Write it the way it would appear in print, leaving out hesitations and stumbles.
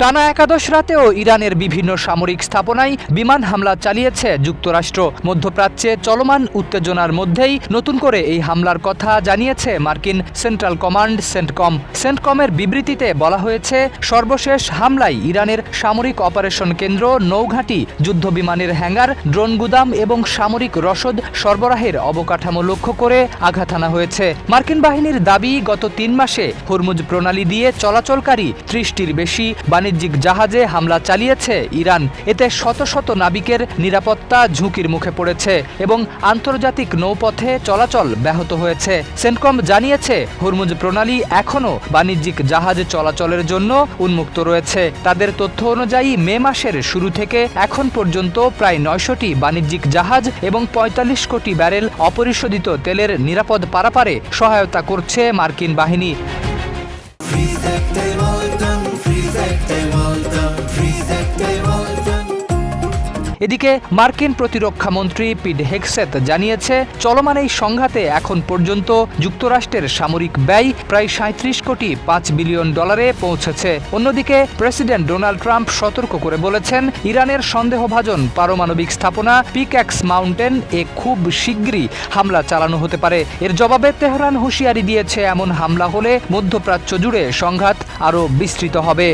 টানা একাদশ রাতেও ইরানের বিভিন্ন সামরিক স্থাপনায় বিমান হামলা চালিয়েছে যুক্তরাষ্ট্র। মধ্যপ্রাচ্যে চলমান উত্তেজনার মধ্যেই নতুন করে এই হামলার কথা জানিয়েছে মার্কিন সেন্ট্রাল কমান্ড সেন্টকমের বিবৃতিতে বলা হয়েছে, সর্বশেষ হামলায় ইরানের সামরিক অপারেশন কেন্দ্র, নৌঘাঁটি, যুদ্ধবিমানের হ্যাঙ্গার, ড্রোন গুদাম এবং সামরিক রসদ সরবরাহের অবকাঠামো লক্ষ্য করে আঘাত হানা হয়েছে। মার্কিন বাহিনীর দাবি, গত 3 মাসে হরমুজ প্রণালী দিয়ে চলাচলকারী 30টির বেশি বাণিজ্যিক জাহাজে হামলা চালিয়েছে ইরান। এতে শত শত নাবিকের নিরাপত্তা ঝুঁকির মুখে পড়েছে এবং আন্তর্জাতিক নৌপথে চলাচল ব্যাহত হয়েছে। সেন্টকম জানিয়েছে, হরমুজ প্রণালী এখনও বাণিজ্যিক জাহাজ চলাচলের জন্য উন্মুক্ত রয়েছে। তাদের তথ্য অনুযায়ী মে মাসের শুরু থেকে এখন পর্যন্ত প্রায় 900টি বাণিজ্যিক জাহাজ এবং 45 কোটি ব্যারেল অপরিশোধিত তেলের নিরাপদ পারাপারে সহায়তা করছে মার্কিন বাহিনী। এদিকে মার্কিন প্রতিরক্ষা মন্ত্রী পিট হেগসেথ জানিয়েছে, চলমান এই সংঘাতে এখন পর্যন্ত যুক্তরাষ্ট্রের সামরিক ব্যয় প্রায় 37 কোটি 5 বিলিয়ন ডলারে পৌঁছেছে। অন্যদিকে প্রেসিডেন্ট ডোনাল্ড ট্রাম্প সতর্ক করে বলেছেন, ইরানের সন্দেহভাজন পারমাণবিক স্থাপনা পিক্যাক্স মাউন্টেন খুব শিগগিরই হামলা চালানো হতে পারে। এর জবাবে তেহরান হুঁশিয়ারি দিয়েছে, এমন হামলা হলে মধ্যপ্রাচ্য জুড়ে সংঘাত আরও বিস্তৃত হবে।